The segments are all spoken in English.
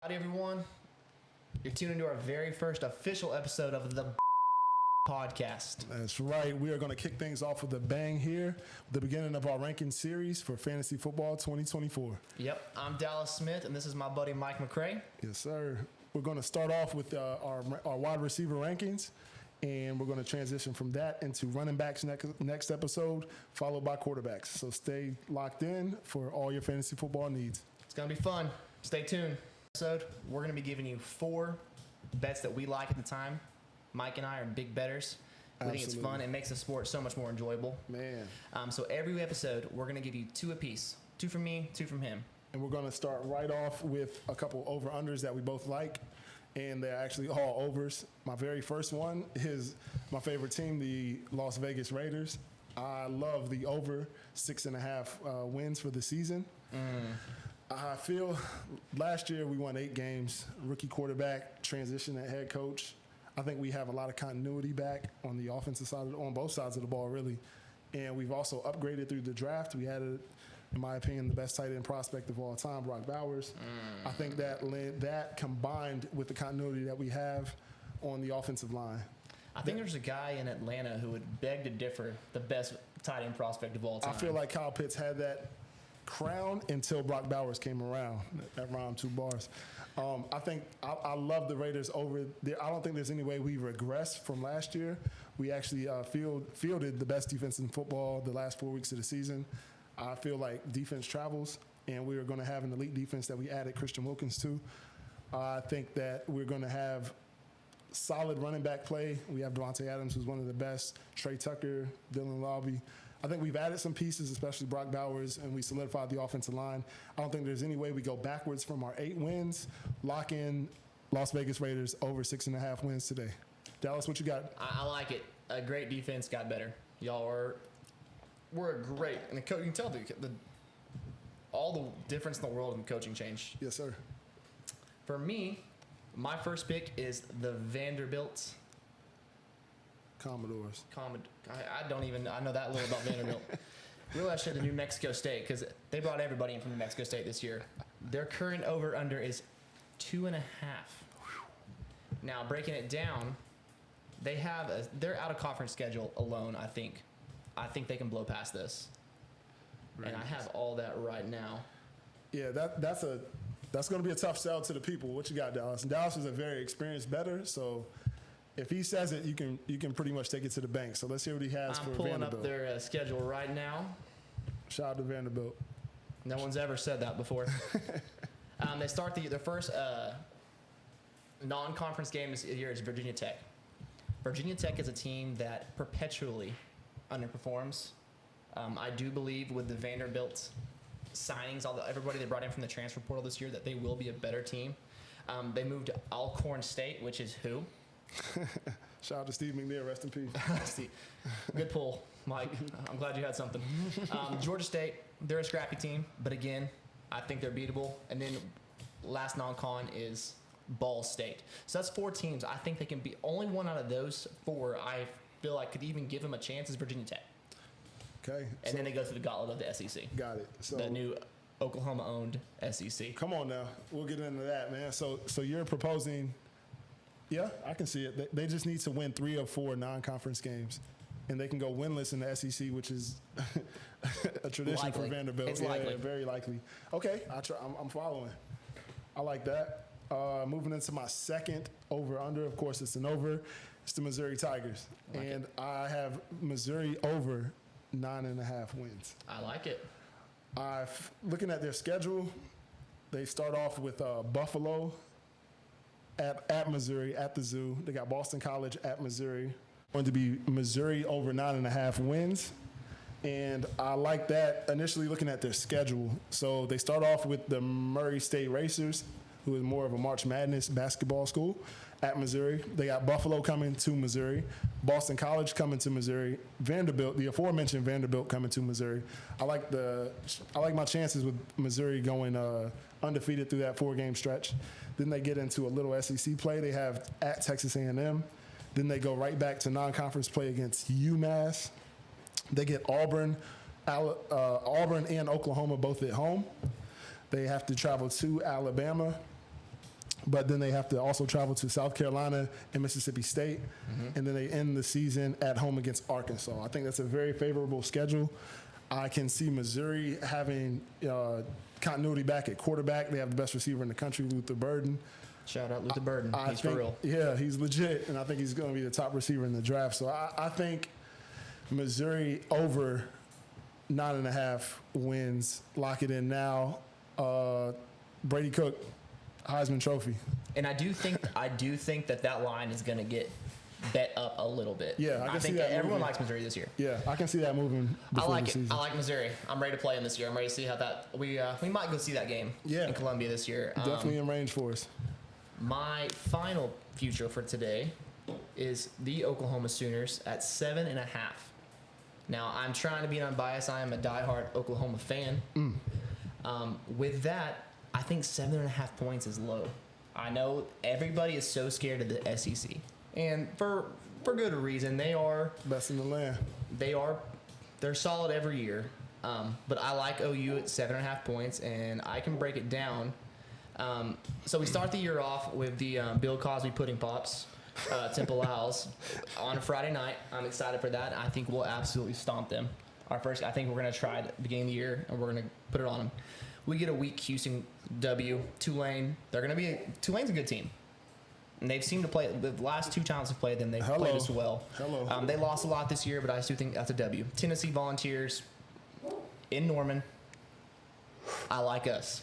Howdy everyone, you're tuned into our very first official episode of the podcast. That's right. We are going to kick things off with a bang here, the beginning of our ranking series for Fantasy Football 2024. Yep, I'm Dallas Smith, and this is my buddy Mike McCray. Yes, sir. We're going to start off with our wide receiver rankings, and we're going to transition from that into running backs next episode, followed by quarterbacks. So stay locked in for all your fantasy football needs. It's going to be fun. Stay tuned. We're going to be giving you 4 bets that we like at the time. Mike and I are big bettors. We think it's fun. It makes the sport so much more enjoyable. Man. So every episode, we're going to give you 2 apiece. 2 from me, 2 from him. And we're going to start right off with a couple over-unders that we both like, and they're actually all overs. My very first one is my favorite team, the Las Vegas Raiders. I love the over 6.5 wins for the season. I feel last year we won 8 games, rookie quarterback, transition at head coach. I think we have a lot of continuity back on the offensive side, on both sides of the ball, really. And we've also upgraded through the draft. We added, in my opinion, the best tight end prospect of all time, Brock Bowers. I think that combined with the continuity that we have on the offensive line. I think there's a guy in Atlanta who would beg to differ, the best tight end prospect of all time. I feel like Kyle Pitts had that crown until Brock Bowers came around. That rhymed 2 bars. I think I love the Raiders over there. I don't think there's any way we regress from last year. We actually fielded the best defense in football the last 4 weeks of the season. I feel like defense travels, and we are going to have an elite defense that we added Christian Wilkins to. I think that we're going to have solid running back play. We have Devontae Adams, who's one of the best. Trey Tucker, Dylan Lobby. I think we've added some pieces, especially Brock Bowers, and we solidified the offensive line. I don't think there's any way we go backwards from our 8 wins. Lock in Las Vegas Raiders over 6.5 wins today. Dallas, what you got? I like it. A great defense got better. We're great. And you can tell all the difference in the world in the coaching change. Yes, sir. For me, my first pick is the Vanderbilt Commodores. I know that little about Vanderbilt. Really, I should have New Mexico State because they brought everybody in from New Mexico State this year. Their current over-under is 2.5. Now, breaking it down, they have their out-of-conference schedule alone, I think they can blow past this. Right. And I have all that right now. Yeah, that's going to be a tough sell to the people. What you got, Dallas? And Dallas is a very experienced bettor, so if he says it, you can pretty much take it to the bank. So let's hear what he has for Vanderbilt. I'm pulling up their schedule right now. Shout out to Vanderbilt. No one's ever said that before. They start their first non-conference game this year is Virginia Tech. Virginia Tech is a team that perpetually underperforms. I do believe with the Vanderbilt signings, everybody they brought in from the transfer portal this year, that they will be a better team. They moved to Alcorn State, which is who? Shout out to Steve McNair, rest in peace. Good pull, Mike. I'm glad you had something. Georgia State, they're a scrappy team, but again, I think they're beatable. And then last non-con is Ball State. So that's 4 teams. I think they can be only one out of those 4. I feel like could even give them a chance is Virginia Tech. Okay. And then they go through the gauntlet of the SEC. Got it. So the new Oklahoma-owned SEC. Come on now, we'll get into that, man. So you're proposing. Yeah, I can see it. They just need to win 3 of 4 non-conference games, and they can go winless in the SEC, which is a tradition for Vanderbilt. It's likely. Very likely. Okay, I'm following. I like that. Moving into my second over-under, of course, it's an over. It's the Missouri Tigers, and I have Missouri over 9.5 wins. I like it. Looking at their schedule, they start off with Buffalo at Missouri, at the Zoo. They got Boston College at Missouri. Going to be Missouri over 9.5 wins. And I like that initially looking at their schedule. So they start off with the Murray State Racers, who is more of a March Madness basketball school, at Missouri. They got Buffalo coming to Missouri, Boston College coming to Missouri, Vanderbilt, the aforementioned Vanderbilt coming to Missouri. I like my chances with Missouri going undefeated through that 4-game stretch. Then they get into a little SEC play. They have at Texas A&M. Then they go right back to non-conference play against UMass. They get Auburn and Oklahoma both at home. They have to travel to Alabama. But then they have to also travel to South Carolina and Mississippi State, and then they end the season at home against Arkansas. I think that's a very favorable schedule. I can see Missouri having continuity back at quarterback. They have the best receiver in the country, Luther Burden. Shout out Luther Burden. He's think, for real. Yeah, he's legit, and I think he's going to be the top receiver in the draft. So I think Missouri over 9.5 wins. Lock it in now. Brady Cook, Heisman Trophy. And I do think that line is going to get bet up a little bit. Yeah, I can see think that everyone moving. likes Missouri this year. Yeah, I can see that moving before the season. I like Missouri. I'm ready to play them this year. I'm ready to see how that we might go see that game in Columbia this year. Definitely in range for us. My final future for today is the Oklahoma Sooners at 7.5. Now, I'm trying to be unbiased. I am a diehard Oklahoma fan. With that, I think 7.5 points is low. I know everybody is so scared of the SEC, and for good reason. They are best in the land. They're solid every year. But I like OU at 7.5 points, and I can break it down. So we start the year off with the Bill Cosby Pudding Pops, Temple Owls, on a Friday night. I'm excited for that. I think we'll absolutely stomp them. I think we're going to try at the beginning of the year, and we're going to put it on them. We get a weak Houston W. Tulane. Tulane's a good team. And they've seemed to play, the last 2 times they've played them, they've played us well. They lost a lot this year, but I still think that's a W. Tennessee Volunteers in Norman. I like us.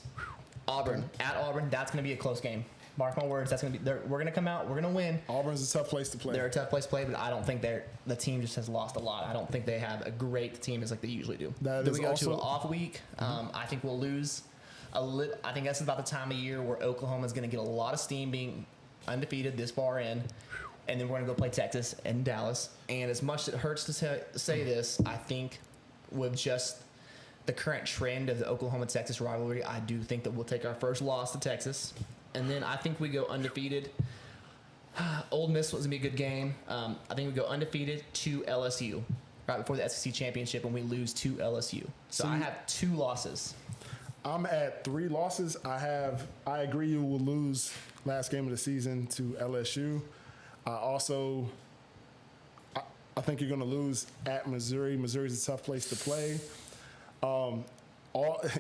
Auburn, at Auburn, that's going to be a close game. Mark my words, we're going to come out, we're going to win. Auburn's a tough place to play. They're a tough place to play, but I don't think the team just has lost a lot. I don't think they have a great team as like they usually do. Then we go to an off week. I think we'll lose I think that's about the time of year where Oklahoma's going to get a lot of steam being undefeated this far in. And then we're going to go play Texas and Dallas. And as much as it hurts to say this, I think with just the current trend of the Oklahoma-Texas rivalry, I do think that we'll take our first loss to Texas. And then I think we go undefeated. Ole Miss was going to be a good game. I think we go undefeated to LSU right before the SEC championship, and we lose to LSU. So I have 2 losses. I'm at 3 losses. I agree you will lose last game of the season to LSU. I think you're going to lose at Missouri. Missouri's a tough place to play.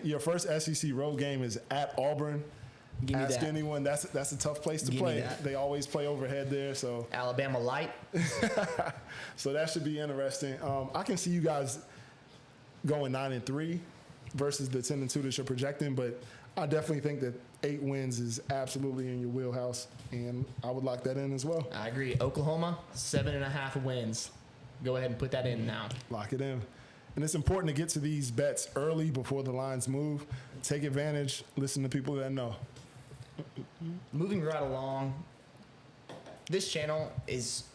Your first SEC road game is at Auburn. Ask anyone, that's a tough place to play. They always play overhead there. So Alabama light. So that should be interesting. I can see you guys going 9-3 versus the 10-2 that you're projecting, but I definitely think that 8 wins is absolutely in your wheelhouse, and I would lock that in as well. I agree. Oklahoma, 7.5 wins. Go ahead and put that in now. Lock it in. And it's important to get to these bets early before the lines move. Take advantage. Listen to people that know. Moving right along, this channel is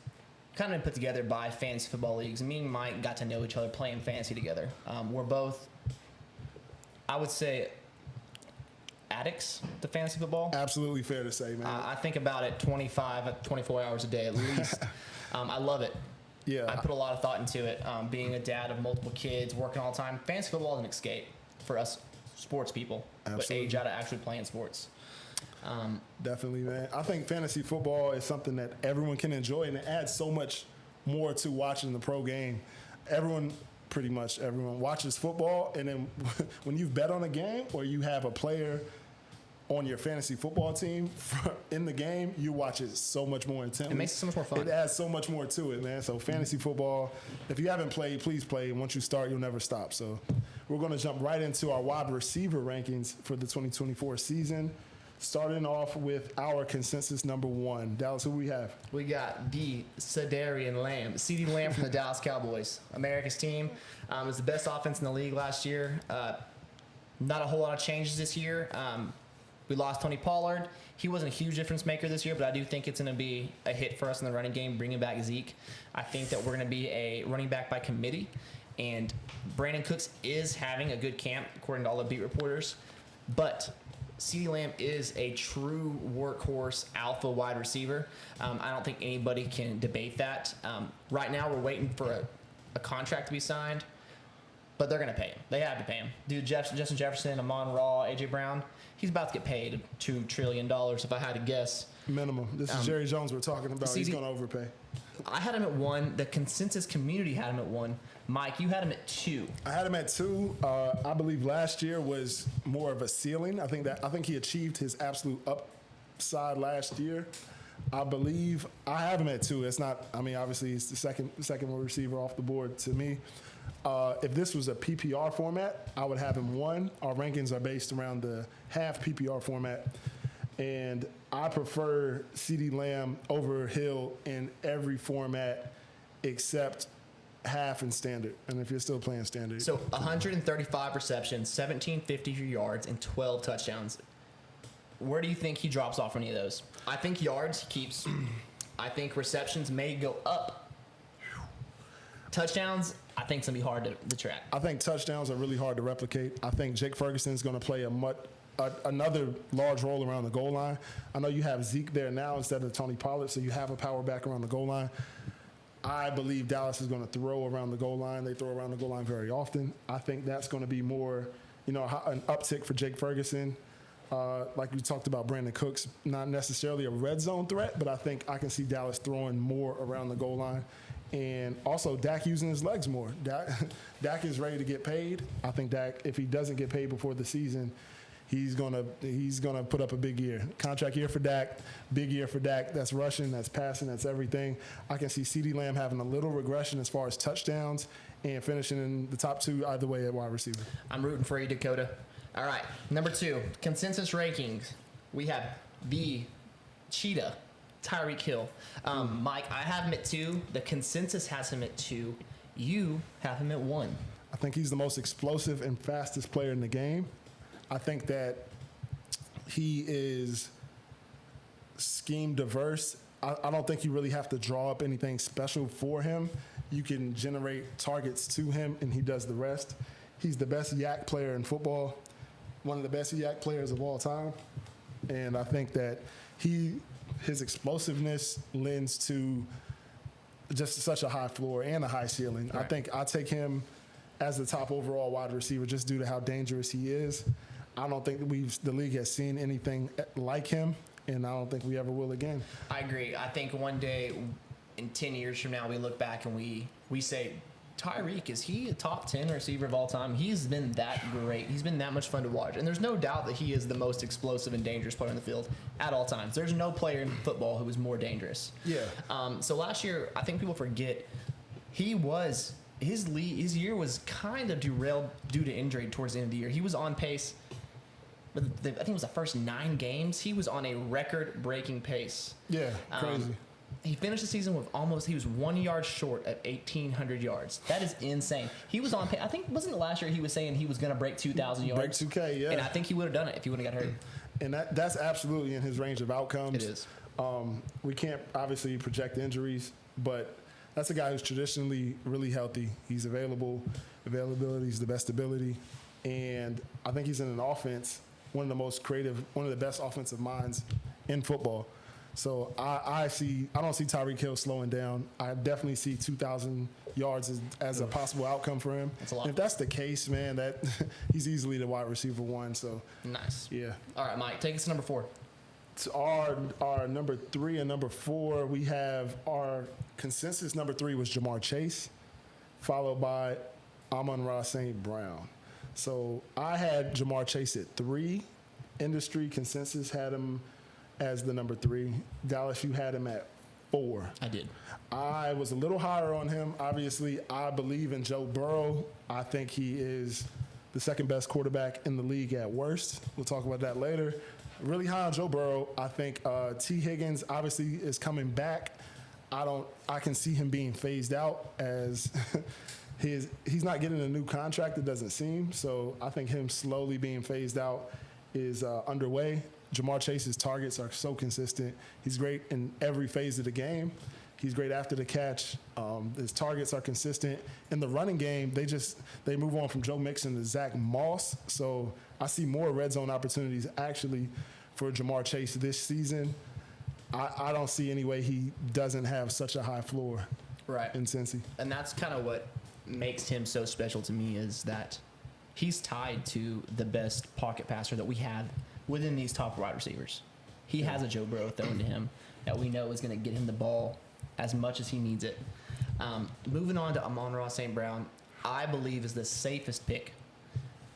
kind of put together by fantasy football leagues. Me and Mike got to know each other playing fantasy together. We're both, I would say, addicts to fantasy football. Absolutely fair to say, man. I think about it 24 hours a day at least. I love it. Yeah. I put a lot of thought into it. Being a dad of multiple kids, working all the time, fantasy football is an escape for us sports people. Absolutely. But age out of actually playing sports. Definitely, man. I think fantasy football is something that everyone can enjoy, and it adds so much more to watching the pro game. Pretty much everyone watches football, and then when you bet on a game or you have a player on your fantasy football team in the game, you watch it so much more intently. It makes it so much more fun. It adds so much more to it, man. So fantasy football, if you haven't played, please play. Once you start, you'll never stop. So we're going to jump right into our wide receiver rankings for the 2024 season. Starting off with our consensus number 1. Dallas, who we have? We got the CeeDee Lamb from the Dallas Cowboys. America's team. Was the best offense in the league last year. Not a whole lot of changes this year. We lost Tony Pollard. He wasn't a huge difference maker this year, but I do think it's going to be a hit for us in the running game, bringing back Zeke. I think that we're going to be a running back by committee, and Brandon Cooks is having a good camp, according to all the beat reporters. But CeeDee Lamb is a true workhorse alpha wide receiver. I don't think anybody can debate that. Right now, we're waiting for a contract to be signed. but they're going to pay him. They have to pay him. Dude, Justin Jefferson, Amon Ra, A.J. Brown, he's about to get paid $2 trillion if I had to guess. Minimum. This is Jerry Jones we're talking about. He's going to overpay. I had him at 1. The consensus community had him at 1. Mike, you had him at 2. I had him at 2. I believe last year was more of a ceiling. I think he achieved his absolute upside last year. I believe I have him at 2. It's not. I mean, obviously, it's the second receiver off the board to me. If this was a PPR format, I would have him 1. Our rankings are based around the half PPR format. And I prefer CeeDee Lamb over Hill in every format except half and standard. And if you're still playing standard. So 135 receptions, 1,753 yards, and 12 touchdowns. Where do you think he drops off any of those? I think yards he keeps. I think receptions may go up. Touchdowns, I think it's going to be hard to track. I think touchdowns are really hard to replicate. I think Jake Ferguson is going to play another large role around the goal line. I know you have Zeke there now instead of Tony Pollard, so you have a power back around the goal line. I believe Dallas is going to throw around the goal line. They throw around the goal line very often. I think that's going to be more, an uptick for Jake Ferguson. Like we talked about Brandon Cooks, not necessarily a red zone threat, but I think I can see Dallas throwing more around the goal line. And also Dak using his legs more. Dak is ready to get paid. I think Dak, if he doesn't get paid before the season, he's gonna put up a big year. Contract year for Dak, big year for Dak. That's rushing, that's passing, that's everything. I can see CeeDee Lamb having a little regression as far as touchdowns and finishing in the top 2 either way at wide receiver. I'm rooting for you, Dakota. All right, number 2, consensus rankings. We have the Cheetah, Tyreek Hill. Mike, I have him at 2. The consensus has him at 2. You have him at 1. I think he's the most explosive and fastest player in the game. I think that he is scheme diverse. I don't think you really have to draw up anything special for him. You can generate targets to him, and he does the rest. He's the best yak player in football, one of the best yak players of all time. And I think that his explosiveness lends to just such a high floor and a high ceiling. Right. I think I take him as the top overall wide receiver just due to how dangerous he is. I don't think the league has seen anything like him, and I don't think we ever will again. I agree. I think one day, in 10 years from now, we look back and we say, Tyreek, is he a top 10 receiver of all time? He's been that great. He's been that much fun to watch. And there's no doubt that he is the most explosive and dangerous player on the field at all times. There's no player in football who was more dangerous. Yeah. So last year, I think people forget, his year was kind of derailed due to injury towards the end of the year. He was on pace. I think it was the first 9 games. He was on a record-breaking pace. Yeah, crazy. He finished the season with he was 1 yard short of 1,800 yards. That is insane. He was on pace. I think, wasn't it last year he was saying he was going to break 2,000 yards? Break 2K, yeah. And I think he would have done it if he wouldn't have got hurt. And that's absolutely in his range of outcomes. It is. We can't obviously project injuries, but that's a guy who's traditionally really healthy. He's available. Availability is the best ability. And I think he's in an offense, one of the most creative, one of the best offensive minds in football. So I don't see Tyreek Hill slowing down. I definitely see 2,000 yards as a possible outcome for him. That's a lot. And if that's the case, man, that he's easily the wide receiver 1. So nice. Yeah. All right, Mike, take us to number 4. To our number 3 and number 4, we have our consensus number 3 was Jamar Chase, followed by Amon-Ra St. Brown. So I had Jamar Chase at 3. Industry consensus had him as the number 3. Dallas, you had him at 4. I did. I was a little higher on him. Obviously, I believe in Joe Burrow. I think he is the second best quarterback in the league at worst. We'll talk about that later. Really high on Joe Burrow. I think T. Higgins obviously is coming back. I can see him being phased out as he's not getting a new contract, it doesn't seem. So I think him slowly being phased out is underway. Jamar Chase's targets are so consistent. He's great in every phase of the game. He's great after the catch. His targets are consistent. In the running game, they move on from Joe Mixon to Zach Moss. So I see more red zone opportunities actually for Jamar Chase this season. I don't see any way he doesn't have such a high floor right in Cincy. And that's kind of what makes him so special to me is that he's tied to the best pocket passer that we have within these top wide receivers. He has a Joe Burrow thrown to him that we know is going to get him the ball as much as he needs it. Moving on to Amon-Ra St. Brown, I believe is the safest pick.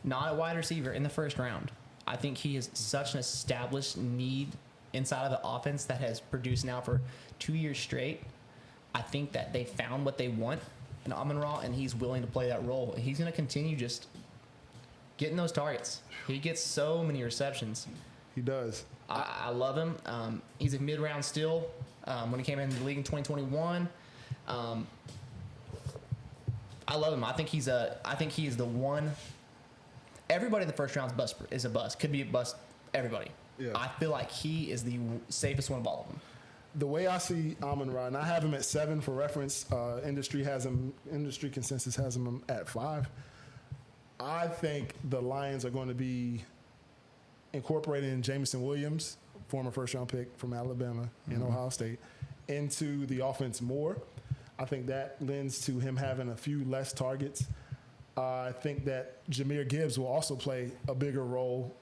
Not a wide receiver in the first round. I think he is such an established need inside of the offense that has produced now for 2 years straight. I think that they found what they want in Amon-Ra, and he's willing to play that role. He's going to continue just getting those targets. He gets so many receptions. He does. I love him. He's a mid-round still. When he came into the league in 2021, I love him. I think he is the one. Everybody in the first round is a bust. Could be a bust. Everybody. Yeah. I feel like he is the safest one of all of them. The way I see Amon-Ra, and I have him at 7 for reference. Industry consensus has him at 5. I think the Lions are going to be incorporating Jameson Williams, former first-round pick from Alabama and Ohio State, into the offense more. I think that lends to him having a few less targets. I think that Jahmyr Gibbs will also play a bigger role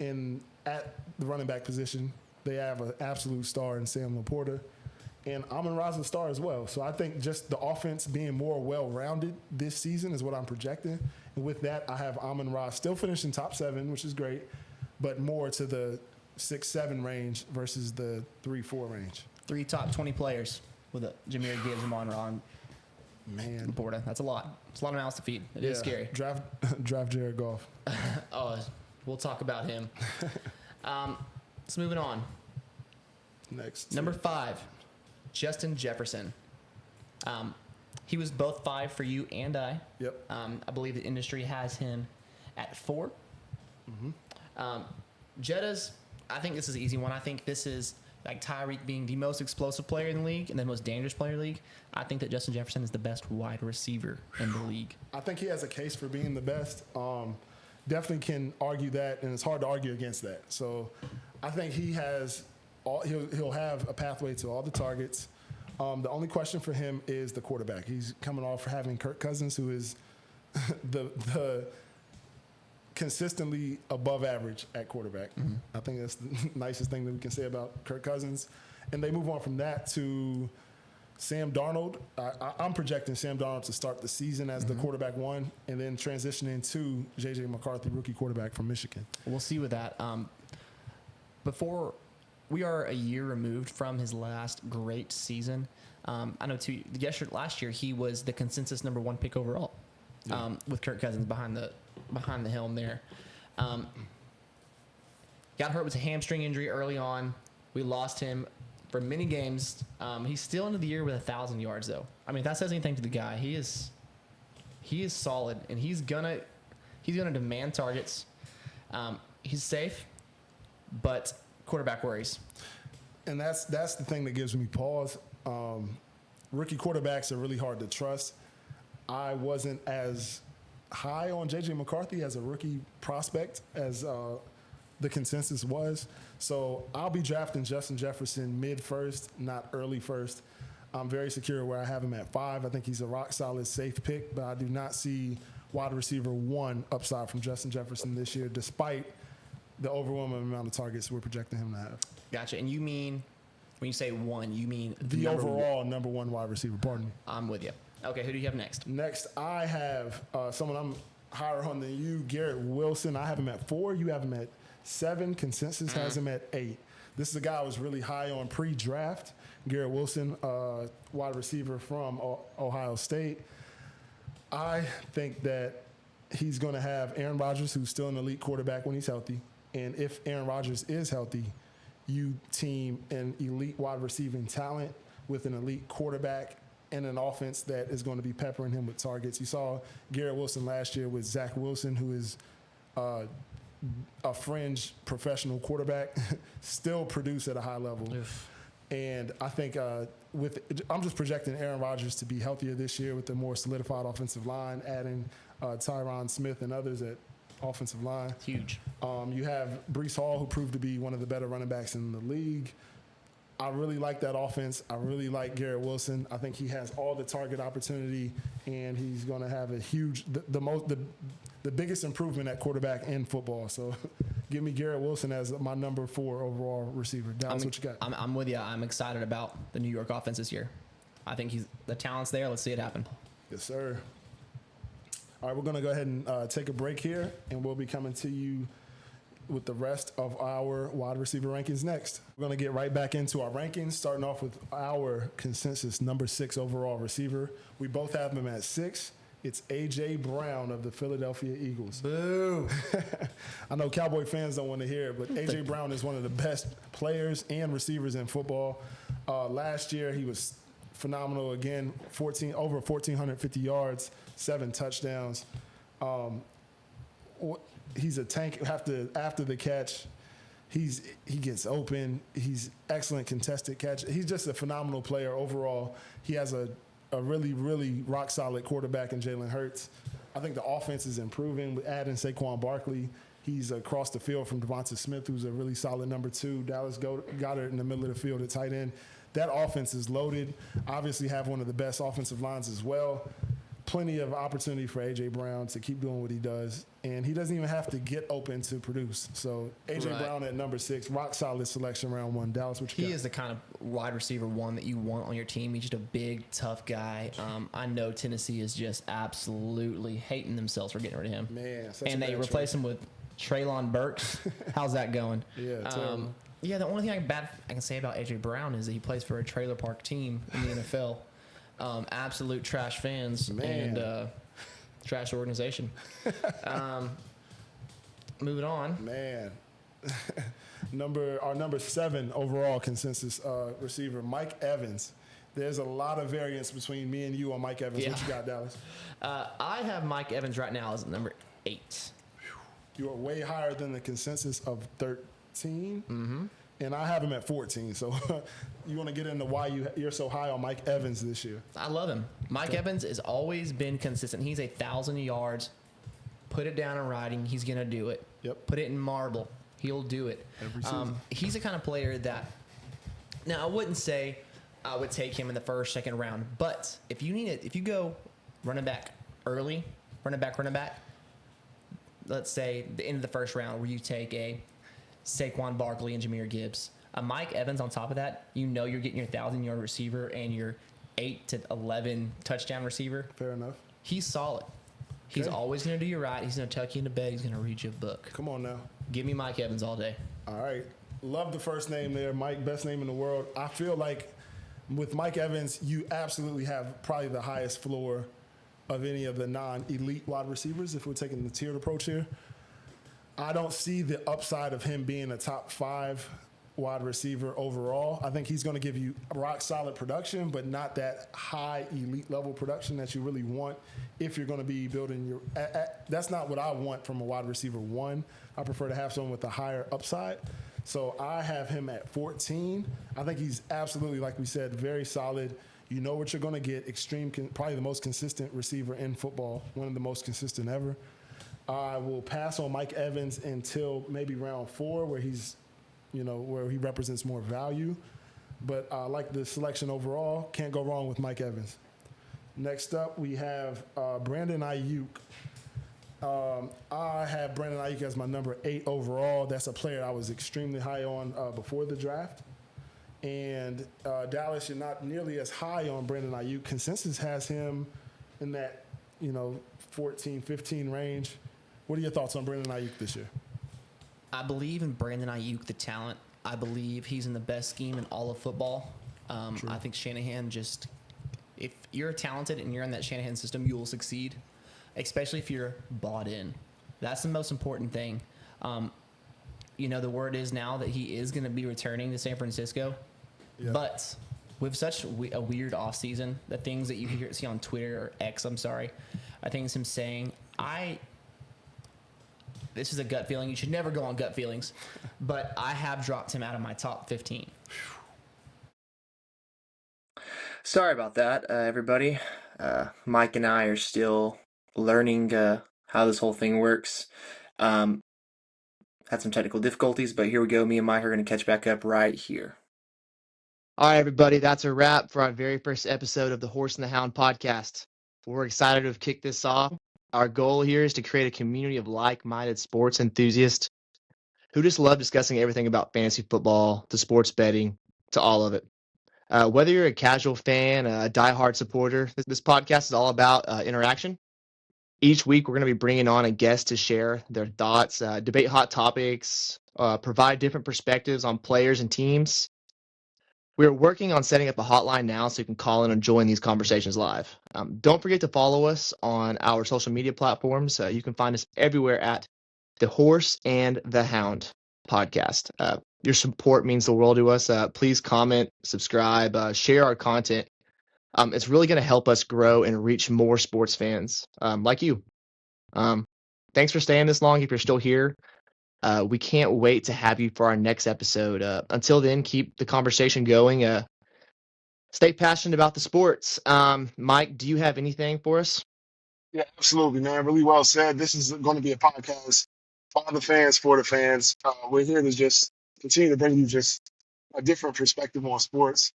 at the running back position. They have an absolute star in Sam Laporta. And Amon-Ra's a star as well. So I think just the offense being more well-rounded this season is what I'm projecting. And with that, I have Amon-Ra still finishing top 7, which is great, but more to the 6-7 range versus the 3-4 range. 3 top 20 players with Jahmyr Gibbs, Amon-Ra, and Laporta. That's a lot. It's a lot of mouths to feed. It is scary. Draft Jared Goff. We'll talk about him. Let's moving on. Next. Number 5, Justin Jefferson. He was both 5 for you and I. Yep. I believe the industry has him at 4. Jetta's, I think this is an easy one. I think this is like Tyreek being the most explosive player in the league and the most dangerous player in the league. I think that Justin Jefferson is the best wide receiver in the league. I think he has a case for being the best. Definitely can argue that, and it's hard to argue against that. So I think he'll have a pathway to all the targets. The only question for him is the quarterback. He's coming off having Kirk Cousins, who is the consistently above average at quarterback. I think that's the nicest thing that we can say about Kirk Cousins. And they move on from that to Sam Darnold. I'm projecting Sam Darnold to start the season as the quarterback 1 and then transitioning to J.J. McCarthy, rookie quarterback from Michigan. We'll see with that. Before we are a year removed from his last great season. I know last year he was the consensus number 1 pick overall with Kirk Cousins behind the helm there. Got hurt with a hamstring injury early on. We lost him for many games. He's still into the year with 1,000 yards though. I mean, if that says anything to the guy, he is solid, and he's gonna demand targets. He's safe, but quarterback worries. And that's the thing that gives me pause. Rookie quarterbacks are really hard to trust. I wasn't as high on J.J. McCarthy as a rookie prospect as the consensus was. So I'll be drafting Justin Jefferson mid-first, not early first. I'm very secure where I have him at 5. I think he's a rock-solid, safe pick, but I do not see wide receiver 1 upside from Justin Jefferson this year, despite the overwhelming amount of targets we're projecting him to have. Gotcha. And you mean, when you say 1, you mean the overall number 1 wide receiver, pardon me. I'm with you. Okay, who do you have next? Next, I have someone I'm higher on than you, Garrett Wilson. I have him at 4. You have him at 7. Consensus has him at 8. This is a guy I was really high on pre-draft. Garrett Wilson, wide receiver from Ohio State. I think that he's going to have Aaron Rodgers, who's still an elite quarterback when he's healthy. And if Aaron Rodgers is healthy, you team an elite wide receiving talent with an elite quarterback and an offense that is going to be peppering him with targets. You saw Garrett Wilson last year with Zach Wilson, who is a fringe professional quarterback, still produce at a high level. Oof. And I think I'm just projecting Aaron Rodgers to be healthier this year with a more solidified offensive line, adding Tyron Smith and others at offensive line. Huge. You have Breece Hall, who proved to be one of the better running backs in the league. I really like that offense. I really like Garrett Wilson. I think he has all the target opportunity, and he's going to have a huge, the biggest improvement at quarterback in football. So give me Garrett Wilson as my number 4 overall receiver. Dallas, what you got? I'm with you. I'm excited about the New York offense this year. I think the talent's there. Let's see it happen. Yes, sir. All right, we're going to go ahead and take a break here, and we'll be coming to you with the rest of our wide receiver rankings next. We're going to get right back into our rankings, starting off with our consensus number 6 overall receiver. We both have him at 6. It's A.J. Brown of the Philadelphia Eagles. Boo. I know Cowboy fans don't want to hear it, but A.J. Brown is one of the best players and receivers in football. Last year, he was phenomenal again, over 1,450 yards, 7 touchdowns. He's a tank after the catch. He gets open. He's excellent contested catch. He's just a phenomenal player overall. He has a really, really rock solid quarterback in Jalen Hurts. I think the offense is improving with adding Saquon Barkley. He's across the field from Devonta Smith, who's a really solid number 2. Dallas Goedert in the middle of the field at tight end. That offense is loaded. Obviously have one of the best offensive lines as well. Plenty of opportunity for A.J. Brown to keep doing what he does. And he doesn't even have to get open to produce. So A.J. Brown at number 6, rock solid selection round 1. Dallas, what you got? He is the kind of wide receiver 1 that you want on your team. He's just a big, tough guy. I know Tennessee is just absolutely hating themselves for getting rid of him. Man, and they replace him with Treylon Burks. How's that going? Yeah, terrible. Yeah, the only thing I can say about A.J. Brown is that he plays for a trailer park team in the NFL. Absolute trash fans and trash organization. Moving on. Man. Our number 7 overall consensus receiver, Mike Evans. There's a lot of variance between me and you on Mike Evans. Yeah. What you got, Dallas? I have Mike Evans right now as number 8. You are way higher than the consensus of 13. Mm-hmm. And I have him at 14. So you want to get into why you're so high on Mike Evans this year? I love him. Mike Evans has always been consistent. He's 1,000 yards. Put it down in writing. He's going to do it. Yep. Put it in marble. He'll do it. Every season. He's the kind of player that, now I wouldn't say I would take him in the first, second round, but if you go running back early, running back, let's say the end of the first round where you take a Saquon Barkley and Jahmyr Gibbs, a Mike Evans on top of that, you're getting your 1,000-yard receiver and your 8 to 11 touchdown receiver. Fair enough. He's solid. He's always going to do you right. He's going to tuck you into bed. He's going to read you a book. Come on now. Give me Mike Evans all day. All right. Love the first name there, Mike, best name in the world. I feel like with Mike Evans, you absolutely have probably the highest floor of any of the non-elite wide receivers if we're taking the tiered approach here. I don't see the upside of him being a top 5 wide receiver overall. I think he's going to give you rock solid production, but not that high elite level production that you really want if you're going to be building your. That's not what I want from a wide receiver 1. I prefer to have someone with a higher upside. So I have him at 14. I think he's absolutely, like we said, very solid. You know what you're going to get. Probably the most consistent receiver in football, one of the most consistent ever. I will pass on Mike Evans until maybe round 4, where where he represents more value. But I like the selection overall. Can't go wrong with Mike Evans. Next up, we have Brandon Ayuk. I have Brandon Ayuk as my number 8 overall. That's a player I was extremely high on before the draft. And Dallas, you're not nearly as high on Brandon Ayuk. Consensus has him in that 14, 15 range. What are your thoughts on Brandon Ayuk this year? I believe in Brandon Ayuk, the talent. I believe he's in the best scheme in all of football. I think Shanahan if you're talented and you're in that Shanahan system, you will succeed, especially if you're bought in. That's the most important thing. The word is now that he is going to be returning to San Francisco. Yeah. But with such a weird offseason, the things that you see on Twitter, or X, I'm sorry, I think it's him saying, this is a gut feeling. You should never go on gut feelings. But I have dropped him out of my top 15. Sorry about that, everybody. Mike and I are still learning how this whole thing works. Had some technical difficulties, but here we go. Me and Mike are going to catch back up right here. All right, everybody, that's a wrap for our very first episode of the Horse and the Hound podcast. We're excited to have kicked this off. Our goal here is to create a community of like-minded sports enthusiasts who just love discussing everything about fantasy football, to sports betting, to all of it. Whether you're a casual fan, a diehard supporter, this podcast is all about interaction. Each week, we're going to be bringing on a guest to share their thoughts, debate hot topics, provide different perspectives on players and teams. We're working on setting up a hotline now so you can call in and join these conversations live. Don't forget to follow us on our social media platforms. You can find us everywhere at the Horse and the Hound podcast. Your support means the world to us. Please comment, subscribe, share our content. It's really going to help us grow and reach more sports fans like you. Thanks for staying this long if you're still here. We can't wait to have you for our next episode. Until then, keep the conversation going. Stay passionate about the sports. Mike, do you have anything for us? Yeah, absolutely, man. Really well said. This is going to be a podcast by the fans, for the fans. We're here to just continue to bring you just a different perspective on sports.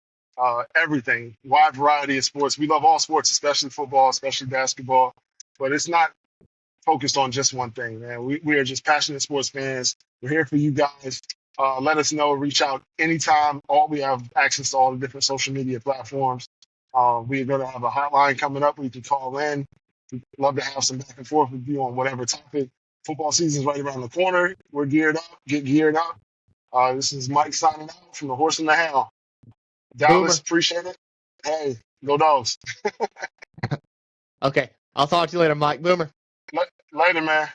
Everything, wide variety of sports. We love all sports, especially football, especially basketball. But it's not focused on just one thing, man. We are just passionate sports fans. We're here for you guys. Let us know. Reach out anytime. We have access to all the different social media platforms. We're going to have a hotline coming up where you can call in. We'd love to have some back and forth with you on whatever topic. Football season's right around the corner. We're geared up. Get geared up. This is Mike signing out from the Horse and the Hound. Dallas, Boomer. appreciate it. Hey, go Dogs. Okay, I'll talk to you later, Mike. Boomer. Later, man.